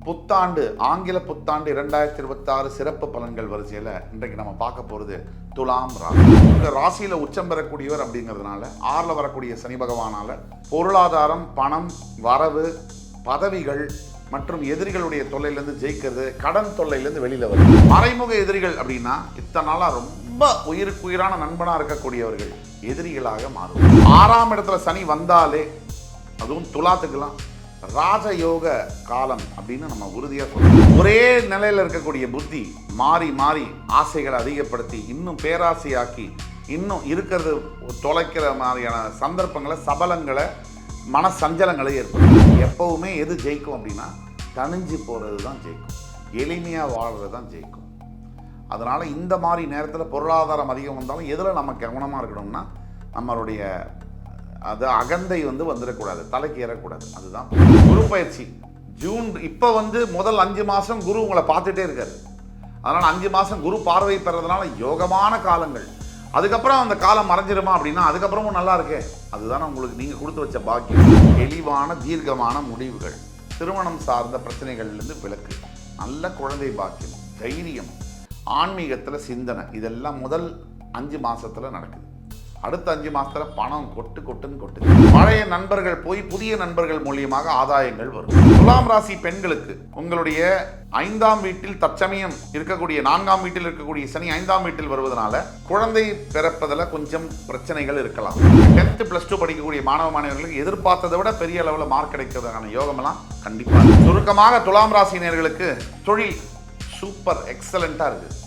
புத்தாண்டு ஆங்கில புத்தாண்டு 2026 சிறப்பு பலன்கள் வரிசையில் இன்றைக்கு நம்ம பார்க்க போகிறது துலாம் ராசி. இந்த ராசியில் உச்சம் பெறக்கூடியவர் அப்படிங்கிறதுனால ஆறில் வரக்கூடிய சனி பகவானால் பொருளாதாரம், பணம், வரவு, பதவிகள் மற்றும் எதிரிகளுடைய தொல்லையிலேருந்து ஜெயிக்கிறது, கடன் தொல்லையிலேருந்து வெளியில் வருது. மறைமுக எதிரிகள் அப்படின்னா இத்தனை நாளாக ரொம்ப உயிருக்குயிரான நண்பனாக இருக்கக்கூடியவர்கள் எதிரிகளாக மாறும். 6ஆம் இடத்துல சனி வந்தாலே, அதுவும் துலாத்துக்கெல்லாம் ராஜயோக காலம் அப்படின்னு நம்ம உறுதியாக சொல்றோம். ஒரே நிலையில் இருக்கக்கூடிய புத்தி மாறி மாறி ஆசைகளை அதிகப்படுத்தி இன்னும் பேராசையாக்கி இன்னும் இருக்கிறது தொலைக்கிற மாதிரியான சந்தர்ப்பங்களை, சபலங்களை, மன சஞ்சலங்களை ஏற்படும். எப்பவுமே எது ஜெயிக்கும் அப்படின்னா தனிஞ்சு போகிறது தான் ஜெயிக்கும், எளிமையாக வாழ்கிறது தான் ஜெயிக்கும். அதனால் இந்த மாதிரி நேரத்தில் பொருளாதாரம் அதிகம் வந்தாலும் எதில் நம்ம கவனமாக இருக்கணும்னா நம்மளுடைய அது அகந்தை வந்துடக்கூடாது, தலைக்கு ஏறக்கூடாது. அதுதான் குரு பயிற்சி. ஜூன் இப்போ முதல் 5 மாதம் குரு உங்களை பார்த்துட்டே இருக்காரு. அதனால் 5 மாதம் குரு பார்வை பெறதுனால யோகமான காலங்கள். அதுக்கப்புறம் அந்த காலம் மறைஞ்சிருமா அப்படின்னா அதுக்கப்புறமும் நல்லா இருக்கே. அதுதானே உங்களுக்கு நீங்கள் கொடுத்து வச்ச பாக்கியம். தெளிவான தீர்க்கமான முடிவுகள், திருமணம் சார்ந்த பிரச்சனைகள்லேருந்து விலக்கு, நல்ல குழந்தை பாக்கியம், தைரியம், ஆன்மீகத்தில் சிந்தனை, இதெல்லாம் முதல் 5 மாதத்தில் நடக்குது. அடுத்த 5 மாதத்தில் பணம் கொட்டுன்னு கொட்டுது. பழைய நண்பர்கள் போய் புதிய நண்பர்கள் மூலியமாக ஆதாயங்கள் வரும். துலாம் ராசி பெண்களுக்கு உங்களுடைய 5ஆம் வீட்டில் தற்சமயம் இருக்கக்கூடிய 4ஆம் வீட்டில் இருக்கக்கூடிய சனி 5ஆம் வீட்டில் வருவதனால குழந்தை பிறப்பதில் கொஞ்சம் பிரச்சனைகள் இருக்கலாம். 10th +2 படிக்கக்கூடிய மாணவர்களுக்கு எதிர்பார்த்ததை விட பெரிய அளவில் மார்க் கிடைக்கிறதுக்கான யோகமெல்லாம் கண்டிப்பாக. சுருக்கமாக துலாம் ராசினியர்களுக்கு தொழில் சூப்பர் எக்ஸலண்ட்டாக இருக்குது.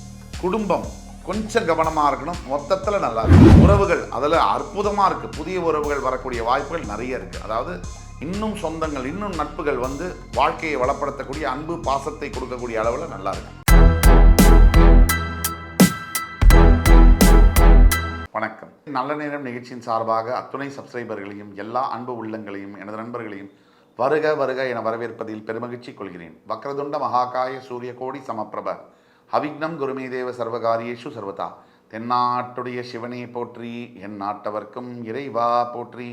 குடும்பம் கொஞ்சம் கவனமாக இருக்கணும். மொத்தத்தில் நல்லா இருக்கு. உறவுகள் அதில் அற்புதமாக இருக்குது. புதிய உறவுகள் வரக்கூடிய வாய்ப்புகள் நிறைய இருக்குது. அதாவது இன்னும் சொந்தங்கள், இன்னும் நட்புகள் வாழ்க்கையை வளப்படுத்தக்கூடிய, அன்பு பாசத்தை கொடுக்கக்கூடிய அளவில் நல்லா இருக்கு. வணக்கம். நல்ல நேரம் நிகழ்ச்சியின் சார்பாக அத்துணை சப்ஸ்கிரைபர்களையும் எல்லா அன்பு உள்ளங்களையும் எனது நண்பர்களையும் வருக வருக என வரவேற்பதில் பெருமகிழ்ச்சி கொள்கிறேன். வக்ரதுண்ட மகாகாய சூரிய கோடி சமப்பிரப அவிக்னம் குருமே தேவ சர்வகாரியேஷு சர்வதா. தென்னாட்டுடைய சிவனே போற்றி, என் நாட்டவர்க்கும் இறைவா போற்றி.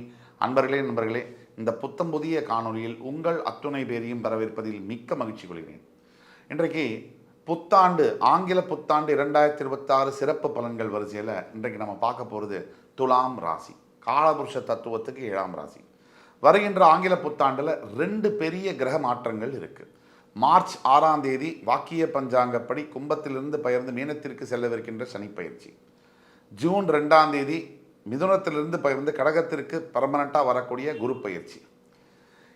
நண்பர்களே, இந்த புத்தம் புதிய காணொலியில் உங்கள் அத்துணை பேரையும் வரவேற்பதில் மிக்க மகிழ்ச்சி கொள்கிறேன். இன்றைக்கு புத்தாண்டு ஆங்கில புத்தாண்டு 2026 சிறப்பு பலன்கள் வரிசையில் இன்றைக்கு நம்ம பார்க்க போகிறது துலாம் ராசி. காலபுருஷ தத்துவத்துக்கு 7ஆம் ராசி. வருகின்ற ஆங்கில புத்தாண்டில் 2 பெரிய கிரக மாற்றங்கள் இருக்குது. மார்ச் 6ஆம் தேதி வாக்கிய பஞ்சாங்கப்படி கும்பத்திலிருந்து பெயர்ந்து மீனத்திற்கு செல்லவிருக்கின்ற சனி பயிற்சி. ஜூன் 2ஆம் தேதி மிதுனத்திலிருந்து பெயர்ந்து கடகத்திற்கு பர்மனண்ட்டாக வரக்கூடிய குரு பயிற்சி.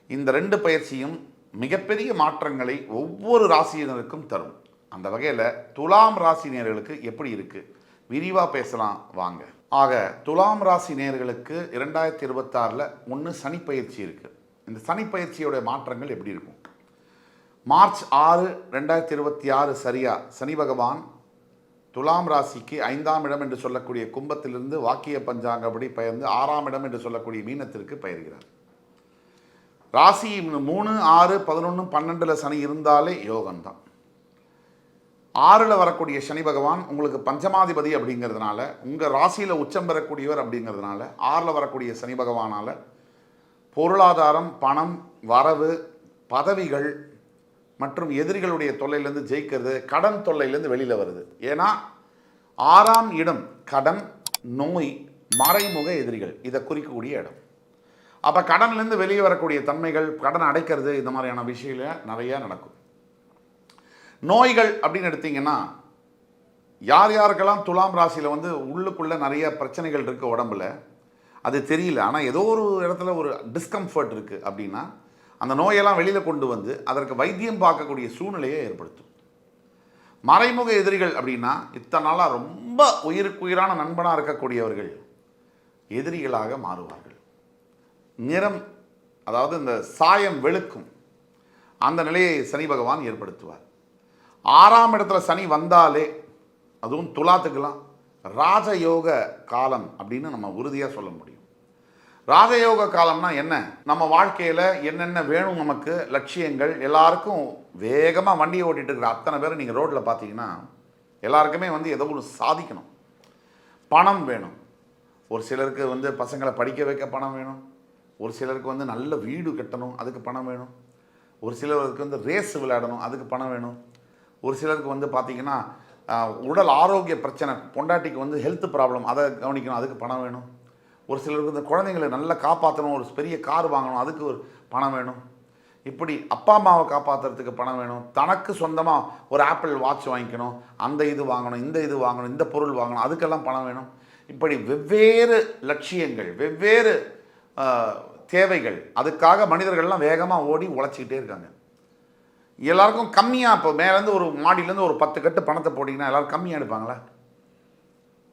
இந்த 2 பயிற்சியும் மிகப்பெரிய மாற்றங்களை ஒவ்வொரு ராசியினருக்கும் தரும். அந்த வகையில் துலாம் ராசி நேயர்களுக்கு எப்படி இருக்குது விரிவாக பேசலாம் வாங்க. ஆக துலாம் ராசி நேயர்களுக்கு 2026 1 சனி பயிற்சி இருக்குது. இந்த சனி பயிற்சியோட மாற்றங்கள் எப்படி இருக்கும்? மார்ச் 6, 2026 சரியா சனி பகவான் துலாம் ராசிக்கு 5ஆம் இடம் என்று சொல்லக்கூடிய கும்பத்திலிருந்து வாக்கிய பஞ்சாங்கப்படி பெயர்ந்து 6ஆம் இடம் என்று சொல்லக்கூடிய மீனத்திற்கு பெயர்கிறார். ராசி 3, 6, 11, 12 சனி இருந்தாலே யோகம்தான். 6ல் வரக்கூடிய சனி பகவான் உங்களுக்கு பஞ்சமாதிபதி அப்படிங்கிறதுனால, உங்கள் ராசியில் உச்சம் பெறக்கூடியவர் அப்படிங்கிறதுனால 6ல் வரக்கூடிய சனி பகவானால் பொருளாதாரம், பணம், வரவு, பதவிகள் மற்றும் எதிரிகளுடைய தொல்லையிலேருந்து ஜெயிக்கிறது, கடன் தொல்லையிலேருந்து வெளியில் வருது. ஏன்னா 6ஆம் இடம் கடன், நோய், மறைமுக எதிரிகள் இதை குறிக்கக்கூடிய இடம். அப்போ கடன்லேருந்து வெளியே வரக்கூடிய தன்மைகள், கடன் அடைக்கிறது, இந்த மாதிரியான விஷயங்கள் நிறையா நடக்கும். நோய்கள் அப்படின்னு எடுத்திங்கன்னா யார் யாருக்கெல்லாம் துலாம் ராசியில் உள்ளுக்குள்ளே நிறைய பிரச்சனைகள் இருக்குது உடம்புல, அது தெரியல, ஆனால் ஏதோ ஒரு இடத்துல ஒரு டிஸ்கம்ஃபர்ட் இருக்குது அப்படின்னா அந்த நோயெல்லாம் வெளியில் கொண்டு அதற்கு வைத்தியம் பார்க்கக்கூடிய சூழ்நிலையை ஏற்படுத்தும். மறைமுக எதிரிகள் அப்படின்னா இத்தனை நாளாக ரொம்ப உயிருக்குயிரான நண்பனாக இருக்கக்கூடியவர்கள் எதிரிகளாக மாறுவார்கள். நிறம், அதாவது இந்த சாயம் வெளுக்கும், அந்த நிலையை சனி பகவான் ஏற்படுத்துவார். 6ஆம் இடத்துல சனி வந்தாலே, அதுவும் துலாத்துக்கெல்லாம் ராஜயோக காலம் அப்படின்னு நம்ம உறுதியாக சொல்ல முடியும். ராஜயோக காலம்னா என்ன? நம்ம வாழ்க்கையில் என்னென்ன வேணும், நமக்கு லட்சியங்கள், எல்லாருக்கும் வேகமாக வண்டியை ஓட்டிகிட்டு இருக்கிற அத்தனை பேர் நீங்கள் ரோட்டில் பார்த்தீங்கன்னா எல்லாருக்குமே ஏதோ ஒன்று சாதிக்கணும், பணம் வேணும். ஒரு சிலருக்கு பசங்களை படிக்க வைக்க பணம் வேணும், ஒரு சிலருக்கு நல்ல வீடு கட்டணும், அதுக்கு பணம் வேணும், ஒரு சிலருக்கு வந்து ரேஸ் விளையாடணும், அதுக்கு பணம் வேணும். ஒரு சிலருக்கு வந்து பார்த்திங்கன்னா உடல் ஆரோக்கிய பிரச்சனை, பொண்டாட்டிக்கு வந்து ஹெல்த் ப்ராப்ளம், அதை கவனிக்கணும், அதுக்கு பணம் வேணும். ஒரு சிலருக்கு இந்த குழந்தைங்களை நல்லா காப்பாற்றணும், ஒரு பெரிய கார் வாங்கணும், அதுக்கு ஒரு பணம் வேணும். இப்படி அப்பா அம்மாவை காப்பாற்றுறதுக்கு பணம் வேணும். தனக்கு சொந்தமாக ஒரு ஆப்பிள் வாட்ச் வாங்கிக்கணும், அந்த இது வாங்கணும், இந்த இது வாங்கணும், இந்த பொருள் வாங்கணும், அதுக்கெல்லாம் பணம் வேணும். இப்படி வெவ்வேறு லட்சியங்கள், வெவ்வேறு தேவைகள், அதுக்காக மனிதர்கள்லாம் வேகமாக ஓடி உழைச்சிக்கிட்டே இருக்காங்க. எல்லாருக்கும் கம்மியாக, இப்போ மேலேருந்து ஒரு மாடியிலேருந்து ஒரு 10 கட்டு பணத்தை போட்டிங்கன்னா எல்லோரும் கம்மியாக எடுப்பாங்களா?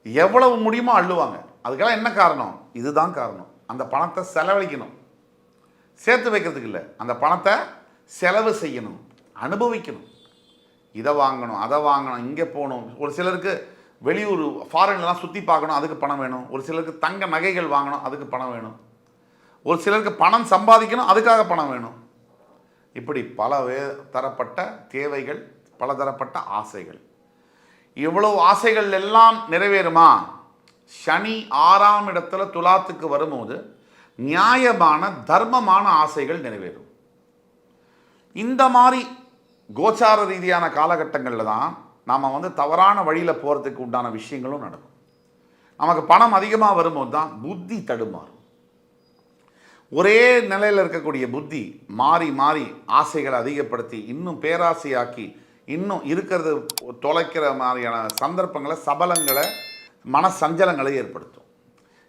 எவ்வளவு முடியுமோ அள்ளுவாங்க. அதுக்கெல்லாம் என்ன காரணம்? இதுதான் காரணம். அந்த பணத்தை செலவழிக்கணும், சேர்த்து வைக்கிறதுக்கு இல்லை. அந்த பணத்தை செலவு செய்யணும், அனுபவிக்கணும். இதை வாங்கணும், அதை வாங்கணும், இங்கே போகணும். ஒரு சிலருக்கு வெளியூர் ஃபாரின்லாம் சுற்றி பார்க்கணும், அதுக்கு பணம் வேணும். ஒரு சிலருக்கு தங்க நகைகள் வாங்கணும், அதுக்கு பணம் வேணும். ஒரு சிலருக்கு பணம் சம்பாதிக்கணும், அதுக்காக பணம் வேணும். இப்படி பல தரப்பட்ட தேவைகள், பலதரப்பட்ட ஆசைகள். இவ்வளவு ஆசைகள் எல்லாம் நிறைவேறுமா? சனி 6ஆம் இடத்துல துலாத்துக்கு வரும்போது நியாயமான தர்மமான ஆசைகள் நிறைவேறும். இந்த மாதிரி கோச்சார ரீதியான காலகட்டங்களில் தான் நாம் வந்து தவறான வழியில் போகிறதுக்கு உண்டான விஷயங்களும் நடக்கும். நமக்கு பணம் அதிகமாக வரும்போது தான் புத்தி தடுமாறும். ஒரே நிலையில் இருக்கக்கூடிய புத்தி மாறி மாறி ஆசைகளை அதிகப்படுத்தி இன்னும் பேராசையாக்கி இன்னும் இருக்கிறது தொலைக்கிற மாதிரியான சந்தர்ப்பங்களை, சபலங்களை, மனசஞ்சலங்களை ஏற்படுத்தும்.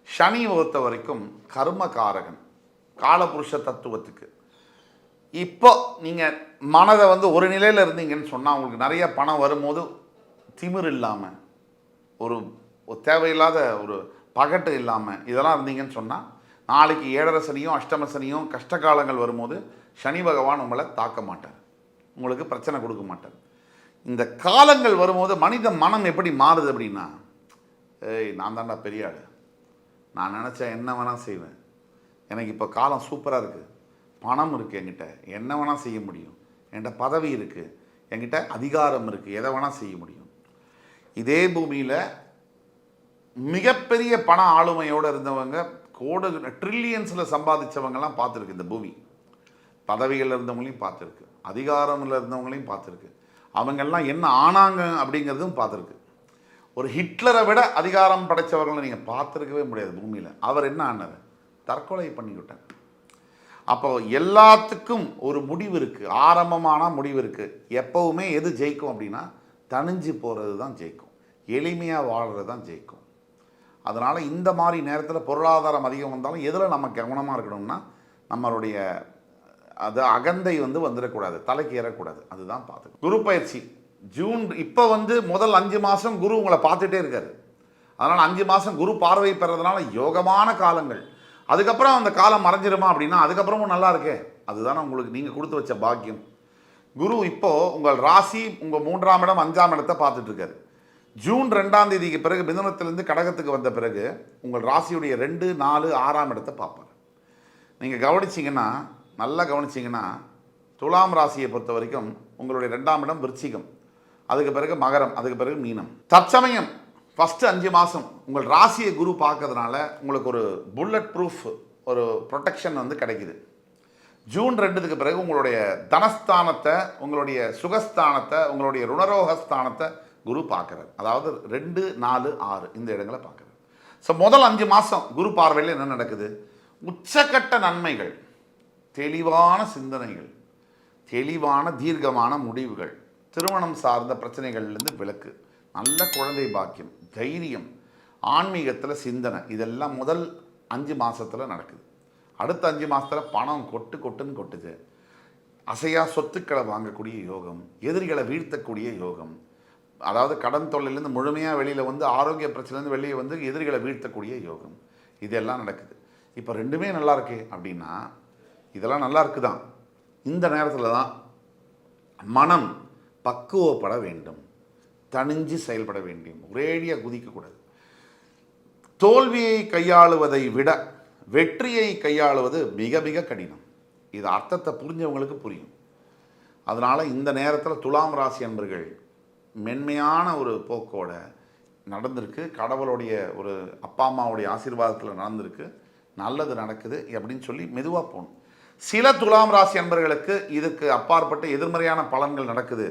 சனி பொறுத்த வரைக்கும் கர்மகாரகன், காலபுருஷ தத்துவத்துக்கு. இப்போ நீங்கள் மனதை வந்து ஒரு நிலையில் இருந்தீங்கன்னு சொன்னால் உங்களுக்கு நிறைய பணம் வரும்போது திமிர் இல்லாமல், ஒரு தேவையில்லாத ஒரு பகட்டு இல்லாமல் இதெல்லாம் இருந்தீங்கன்னு சொன்னால் நாளைக்கு 7.5 சனியும் அஷ்டம சனியும் கஷ்டகாலங்கள் வரும்போது சனி பகவான் உங்களை தாக்க மாட்டார், உங்களுக்கு பிரச்சனை கொடுக்க மாட்டார். இந்த காலங்கள் வரும்போது மனித மனம் எப்படி மாறுது அப்படின்னா, நான் தாண்டா பெரிய ஆள், நான் நினச்சா என்ன வேணால் செய்வேன், எனக்கு இப்போ காலம் சூப்பராக இருக்குது, பணம் இருக்குது, என்கிட்ட என்ன வேணால் செய்ய முடியும், என்கிட்ட பதவி இருக்குது, என்கிட்ட அதிகாரம் இருக்குது, எதை வேணால் செய்ய முடியும். இதே பூமியில் மிகப்பெரிய பண ஆளுமையோடு இருந்தவங்க கோடு ட்ரில்லியன்ஸில் சம்பாதிச்சவங்கெல்லாம் பார்த்துருக்கு. இந்த பூமி பதவிகளில் இருந்தவங்களையும் பார்த்துருக்கு, அதிகாரமில் இருந்தவங்களையும் பார்த்துருக்கு. அவங்கெல்லாம் என்ன ஆனாங்க அப்படிங்கிறதும் பார்த்துருக்கு. ஒரு ஹிட்லரை விட அதிகாரம் படைத்தவர்களை நீங்கள் பார்த்துருக்கவே முடியாது பூமியில். அவர் என்ன ஆனார்? தற்கொலை பண்ணிவிட்டார். அப்போ எல்லாத்துக்கும் ஒரு முடிவு இருக்குது, ஆரம்பமான முடிவு இருக்குது. எப்போவுமே எது ஜெயிக்கும் அப்படின்னா தனிஞ்சு போகிறது தான் ஜெயிக்கும், எளிமையாக வாழ்கிறது தான் ஜெயிக்கும். அதனால் இந்த மாதிரி நேரத்தில் பொருளாதாரம் அதிகம் வந்தாலும் எதில் நம்ம கவனமாக இருக்கணும்னா நம்மளுடைய அது அகந்தை வந்து வந்துடக்கூடாது, தலைக்கு ஏறக்கூடாது. அதுதான் பார்த்து. குரு பயிற்சி ஜூன் இப்போ வந்து முதல் 5 மாதம் குரு உங்களை பார்த்துட்டே இருக்காரு. அதனால் 5 மாதம் குரு பார்வை பெறதுனால யோகமான காலங்கள். அதுக்கப்புறம் அந்த காலம் மறைஞ்சிருமா அப்படின்னா அதுக்கப்புறமும் நல்லா இருக்கே, அதுதானே உங்களுக்கு நீங்கள் கொடுத்து வச்ச பாக்கியம். குரு இப்போது உங்கள் ராசி உங்கள் 3ஆம் இடம் 5ஆம் இடத்தை பார்த்துட்ருக்காரு. ஜூன் 2ஆம் தேதிக்கு பிறகு மிதுனத்திலிருந்து கடகத்துக்கு வந்த பிறகு உங்கள் ராசியுடைய 2, 4, 6ஆம் இடத்தை பார்ப்பார். நீங்கள் கவனிச்சிங்கன்னா, நல்லா கவனிச்சிங்கன்னா, துலாம் ராசியை பொறுத்த வரைக்கும் உங்களுடைய 2ஆம் இடம் விருச்சிகம், அதுக்கு பிறகு மகரம், அதுக்கு பிறகு மீனம். தற்சமயம் ஃபஸ்ட்டு 5 மாதம் உங்கள் ராசியை குரு பார்க்கறதுனால உங்களுக்கு ஒரு புல்லட் ப்ரூஃப், ஒரு ப்ரொடெக்ஷன் வந்து கிடைக்குது. ஜூன் 2க்கு பிறகு உங்களுடைய தனஸ்தானத்தை, உங்களுடைய சுகஸ்தானத்தை, உங்களுடைய ருணரோகஸ்தானத்தை குரு பார்க்குறார். அதாவது 2, 4, 6 இந்த இடங்களை பார்க்குறார். ஸோ முதல் 5 மாதம் குரு பார்வையில் என்ன நடக்குது? உச்சக்கட்ட நன்மைகள், தெளிவான சிந்தனைகள், தெளிவான தீர்க்கமான முடிவுகள், திருமணம் சார்ந்த பிரச்சனைகள்லேருந்து விலக்கு, நல்ல குழந்தை பாக்கியம், தைரியம், ஆன்மீகத்தில் சிந்தனை, இதெல்லாம் முதல் 5 மாதத்தில் நடக்குது. அடுத்த 5 மாதத்தில் பணம் கொட்டுன்னு கொட்டுது. அசையா சொத்துக்களை வாங்கக்கூடிய யோகம், எதிரிகளை வீழ்த்தக்கூடிய யோகம், அதாவது கடன் தொல்லையிலேருந்து முழுமையாக வெளியில் வந்து ஆரோக்கிய பிரச்சனைலேருந்து வெளியே வந்து எதிரிகளை வீழ்த்தக்கூடிய யோகம், இதெல்லாம் நடக்குது. இப்போ ரெண்டுமே நல்லா இருக்கு அப்படின்னா இதெல்லாம் நல்லா இருக்குதான். இந்த நேரத்தில் தான் மனம் பக்குவப்பட வேண்டும், தனிஞ்சு செயல்பட வேண்டும், ஒரேடியாக குதிக்கக்கூடாது. தோல்வியை கையாளுவதை விட வெற்றியை கையாளுவது மிக மிக கடினம். இது அர்த்தத்தை புரிஞ்சவங்களுக்கு புரியும். அதனால் இந்த நேரத்தில் துலாம் ராசி அன்பர்கள் மென்மையான ஒரு போக்கோட நடந்திருக்கு. கடவுளுடைய ஒரு அப்பா அம்மாவுடைய ஆசீர்வாதத்தில் நடந்திருக்கு, நல்லது நடக்குது அப்படின்னு சொல்லி மெதுவாக போகணும். சில துலாம் ராசி அன்பர்களுக்கு இதுக்கு அப்பாற்பட்ட எதிர்மறையான பலன்கள் நடக்குது,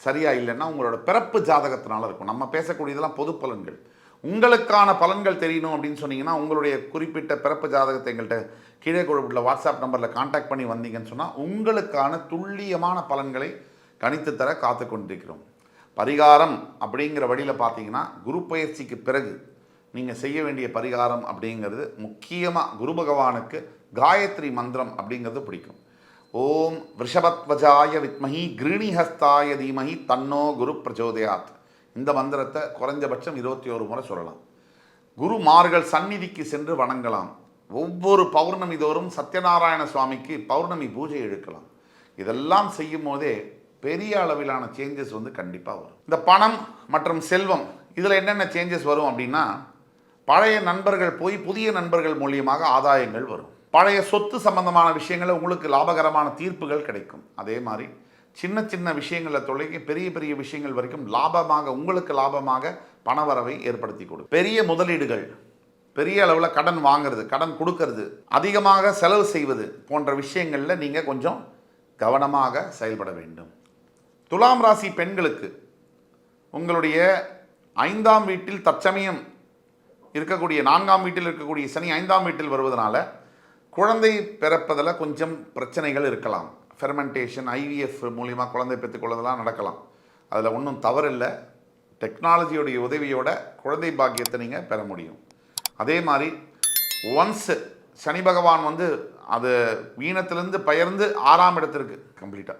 சரியா இல்லைன்னா உங்களோட பிறப்பு ஜாதகத்தினால இருக்கும். நம்ம பேசக்கூடியதெல்லாம் பொது பலன்கள். உங்களுக்கான பலன்கள் தெரியணும் அப்படின்னு சொன்னீங்கன்னா உங்களுடைய குறிப்பிட்ட பிறப்பு ஜாதகத்தை எங்கள்கிட்ட கீழே கொடுப்புள்ள வாட்ஸ்அப் நம்பரில் கான்டாக்ட் பண்ணி வந்தீங்கன்னு சொன்னால் உங்களுக்கான துல்லியமான பலன்களை கணித்து தர காத்து கொண்டிருக்கிறோம். பரிகாரம் அப்படிங்கிற வழியில் பார்த்தீங்கன்னா குரு பயிற்சிக்கு பிறகு நீங்கள் செய்ய வேண்டிய பரிகாரம் அப்படிங்கிறது முக்கியமாக குரு பகவானுக்கு காயத்ரி மந்திரம் அப்படிங்கிறது பிடிக்கும். ஓம் ரிஷபத்வஜாய வித்மஹி கிருணிஹஸ்தாய தீமஹி தன்னோ குரு பிரச்சோதயாத். இந்த மந்திரத்தை குறைஞ்சபட்சம் 21 முறை சொல்லலாம். குருமார்கள் சந்நிதிக்கு சென்று வணங்கலாம். ஒவ்வொரு பௌர்ணமி தோறும் சத்யநாராயண சுவாமிக்கு பௌர்ணமி பூஜை எடுக்கலாம். இதெல்லாம் செய்யும் போதே பெரிய அளவிலான சேஞ்சஸ் வந்து கண்டிப்பாக வரும். இந்த பணம் மற்றும் செல்வம் இதில் என்னென்ன சேஞ்சஸ் வரும் அப்படின்னா, பழைய நண்பர்கள் போய் புதிய நண்பர்கள் மூலியமாக ஆதாயங்கள் வரும். பழைய சொத்து சம்பந்தமான விஷயங்களில் உங்களுக்கு லாபகரமான தீர்ப்புகள் கிடைக்கும். அதே மாதிரி சின்ன சின்ன விஷயங்களில் தொலைக்கி பெரிய பெரிய விஷயங்கள் வரைக்கும் லாபமாக உங்களுக்கு லாபமாக பணவரவை ஏற்படுத்தி கொடுக்கும். பெரிய முதலீடுகள், பெரிய அளவில் கடன் வாங்கிறது, கடன் கொடுக்கறது, அதிகமாக செலவு செய்வது போன்ற விஷயங்களில் நீங்கள் கொஞ்சம் கவனமாக செயல்பட வேண்டும். துலாம் ராசி பெண்களுக்கு உங்களுடைய 5ஆம் வீட்டில் தற்சமயம் இருக்கக்கூடிய 4ஆம் வீட்டில் இருக்கக்கூடிய சனி 5ஆம் வீட்டில் வருவதனால குழந்தை பிறப்பதில் கொஞ்சம் பிரச்சனைகள் இருக்கலாம். ஃபெர்மெண்டேஷன், ஐவிஎஃப் மூலிமா குழந்தை பெற்றுக்கொள்ளதெல்லாம் நடக்கலாம். அதில் ஒன்றும் தவறில்லை. டெக்னாலஜியோடைய உதவியோட குழந்தை பாக்கியத்தை நீங்கள் பெற முடியும். அதே மாதிரி ஒன்ஸ் சனி பகவான் வந்து அது வீணத்திலிருந்து பெயர்ந்து 6ஆம் இடத்திற்கு கம்ப்ளீட்டாக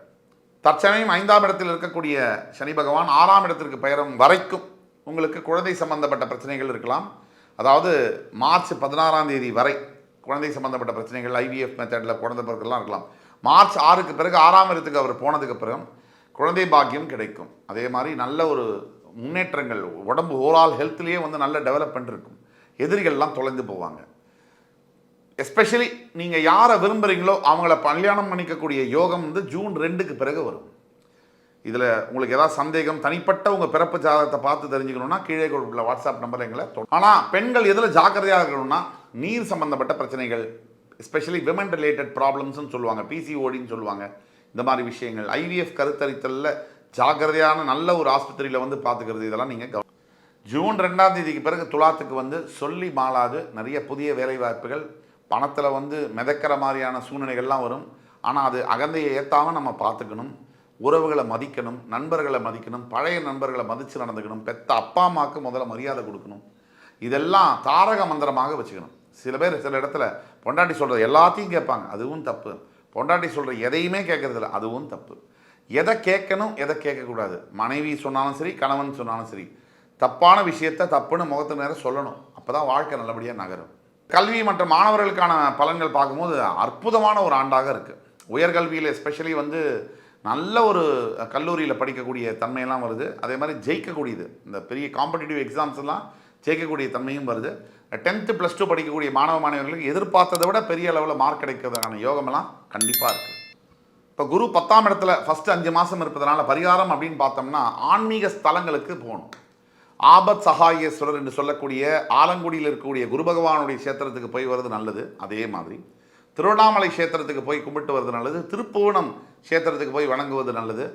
தற்சமயம் 5ஆம் இடத்தில் இருக்கக்கூடிய சனி பகவான் 6ஆம் இடத்திற்கு பெயரும் வரைக்கும் உங்களுக்கு குழந்தை சம்பந்தப்பட்ட பிரச்சனைகள் இருக்கலாம். அதாவது மார்ச் 16ஆம் தேதி வரை குழந்தை சம்பந்தப்பட்ட பிரச்சனைகள், ஐவிஎஃப் மெத்தடில் குழந்தை பிறக்கலாம் இருக்கலாம். மார்ச் 6க்கு பிறகு 6ஆம் இடத்துக்கு அவர் போனதுக்கு பிறகு குழந்தை பாக்கியம் கிடைக்கும். அதே மாதிரி நல்ல ஒரு முன்னேற்றங்கள், உடம்பு ஓவரால் ஹெல்த்லேயே வந்து நல்ல டெவலப்மெண்ட் இருக்கும். எதிரிகள்லாம் தொலைந்து போவாங்க. எஸ்பெஷலி நீங்கள் யாரை விரும்புகிறீங்களோ அவங்கள கல்யாணம் பண்ணிக்கக்கூடிய யோகம் வந்து ஜூன் 2க்கு பிறகு வரும். இதில் உங்களுக்கு ஏதாவது சந்தேகம், தனிப்பட்ட உங்கள் பிறப்பு ஜாதகத்தை பார்த்து தெரிஞ்சுக்கணுன்னா கீழே உள்ள வாட்ஸ்அப் நம்பர் எங்களை. ஆனால் பெண்கள் எதில் ஜாக்கிரதையாக இருக்கணும்னா, நீர் சம்பந்தப்பட்ட பிரச்சனைகள், எஸ்பெஷலி விமன் ரிலேட்டட் ப்ராப்ளம்ஸ்னு சொல்லுவாங்க, பிசிஓடின்னு சொல்லுவாங்க. இந்த மாதிரி விஷயங்கள், ஐவிஎஃப் கருத்தரித்தலில் ஜாக்கிரதையான நல்ல ஒரு ஆஸ்பத்திரியில் வந்து பார்த்துக்கிறது, இதெல்லாம் நீங்கள் ஜூன் 2ஆம் தேதிக்கு பிறகு துலாத்துக்கு வந்து சொல்லி மாளாது நிறைய புதிய வேலைவாய்ப்புகள், பணத்தில் வந்து மிதக்கிற மாதிரியான சூழ்நிலைகள்லாம் வரும். ஆனால் அது அகந்தையை ஏற்றாமல் நம்ம பார்த்துக்கணும். உறவுகளை மதிக்கணும், நண்பர்களை மதிக்கணும், பழைய நண்பர்களை மதித்து நடந்துக்கணும், பெத்த அப்பா அம்மாவுக்கு முதல்ல மரியாதை கொடுக்கணும். இதெல்லாம் தாரக மந்திரமாக வச்சுக்கணும். சில பேர் சில இடத்துல பொண்டாட்டி சொல்கிறது எல்லாத்தையும் கேட்பாங்க, அதுவும் தப்பு. பொண்டாட்டி சொல்கிற எதையுமே கேட்குறதில்ல, அதுவும் தப்பு. எதை கேட்கணும், எதை கேட்கக்கூடாது, மனைவி சொன்னாலும் சரி, கணவன் சொன்னாலும் சரி, தப்பான விஷயத்தை தப்புன்னு முகத்து நேரம் சொல்லணும். அப்போ தான் வாழ்க்கை நல்லபடியாக நகரும். கல்வி மற்றும் மாணவர்களுக்கான பலன்கள் பார்க்கும்போது அற்புதமான ஒரு ஆண்டாக இருக்குது. உயர்கல்வியில் எஸ்பெஷலி வந்து நல்ல ஒரு கல்லூரியில் படிக்கக்கூடிய தன்மையெல்லாம் வருது. அதே மாதிரி ஜெயிக்கக்கூடியது, இந்த பெரிய காம்படிட்டிவ் எக்ஸாம்ஸ் எல்லாம் ஜெயிக்கக்கூடிய தன்மையும் வருது. 10th +2 படிக்கக்கூடிய மாணவ மாணவர்களுக்கு எதிர்பார்த்ததை விட பெரிய அளவில் மார்க் கிடைக்கிறதுக்கான யோகமெல்லாம் கண்டிப்பாக இருக்குது. இப்போ குரு 10ஆம் இடத்துல ஃபஸ்ட்டு 5 மாதம் இருப்பதனால பரிகாரம் அப்படின்னு பார்த்தோம்னா ஆன்மீக ஸ்தலங்களுக்கு போகணும். ஆபத் சகாயேஸ்வரர் என்று சொல்லக்கூடிய ஆலங்குடியில் இருக்கக்கூடிய குரு பகவானுடைய கஷேத்திரத்துக்கு போய் வருது நல்லது. அதே மாதிரி திருவண்ணாமலை கஷேத்திரத்துக்கு போய் கும்பிட்டு வருது நல்லது. திருப்புவனம் கஷேத்திரத்துக்கு போய் வணங்குவது நல்லது.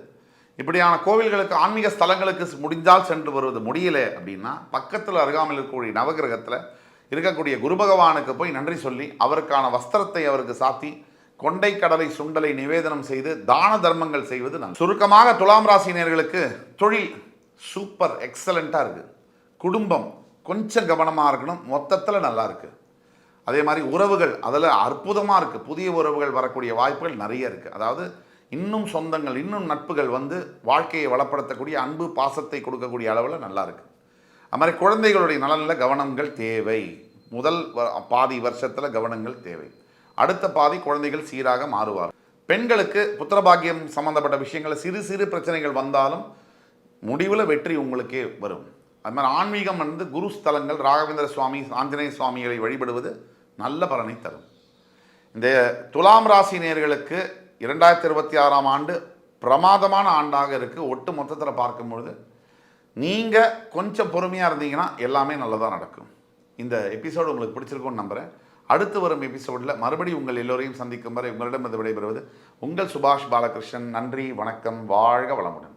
இப்படியான கோவில்களுக்கு, ஆன்மீக ஸ்தலங்களுக்கு முடிஞ்சால் சென்று வருவது. முடியலை அப்படின்னா பக்கத்தில் அருகாமையில் இருக்கக்கூடிய நவகிரகத்தில் இருக்கக்கூடிய குரு பகவானுக்கு போய் நன்றி சொல்லி அவருக்கான வஸ்திரத்தை அவருக்கு சாத்தி கொண்டை கடலை சுண்டலை நிவேதனம் செய்து தான தர்மங்கள் செய்வது நல்லது. சுருக்கமாக துலாம் ராசினியர்களுக்கு தொழில் சூப்பர் எக்ஸலண்ட்டாக இருக்குது. குடும்பம் கொஞ்சம் கவனமாக இருக்கணும், மொத்தத்தில் நல்லா இருக்குது. அதே மாதிரி உறவுகள் அதில் அற்புதமாக இருக்குது. புதிய உறவுகள் வரக்கூடிய வாய்ப்புகள் நிறைய இருக்குது. அதாவது இன்னும் சொந்தங்கள், இன்னும் நட்புகள் வந்து வாழ்க்கையை வளப்படுத்தக்கூடிய, அன்பு பாசத்தை கொடுக்கக்கூடிய அளவில் நல்லா இருக்குது. அது மாதிரி குழந்தைகளுடைய நலனில் கவனங்கள் தேவை. முதல் பாதி வருஷத்தில் கவனங்கள் தேவை. அடுத்த பாதி குழந்தைகள் சீராக மாறுவார். பெண்களுக்கு புத்திரபாகியம் சம்பந்தப்பட்ட விஷயங்களில் சிறு சிறு பிரச்சனைகள் வந்தாலும் முடிவில் வெற்றி உங்களுக்கே வரும். அது மாதிரி ஆன்மீகம் வந்து குரு ஸ்தலங்கள், ராகவேந்திர சுவாமி, ஆஞ்சநேய சுவாமிகளை வழிபடுவது நல்ல பலனை தரும். இந்த துலாம் ராசி நேயர்களுக்கு 2026ஆம் ஆண்டு பிரமாதமான ஆண்டாக இருக்குது. ஒட்டு மொத்தத்தில் பார்க்கும்பொழுது நீங்கள் கொஞ்சம் பொறுமையாக இருந்தீங்கன்னா எல்லாமே நல்லதாக நடக்கும். இந்த எபிசோடு உங்களுக்கு பிடிச்சிருக்கும்னு நம்புகிறேன். அடுத்து வரும் எபிசோடில் மறுபடியும் உங்கள் எல்லோரையும் சந்திக்கும் வரை உங்களிடம் இது விடைபெறுவது உங்கள் சுபாஷ் பாலகிருஷ்ணன். நன்றி, வணக்கம், வாழ்க வளமுடன்.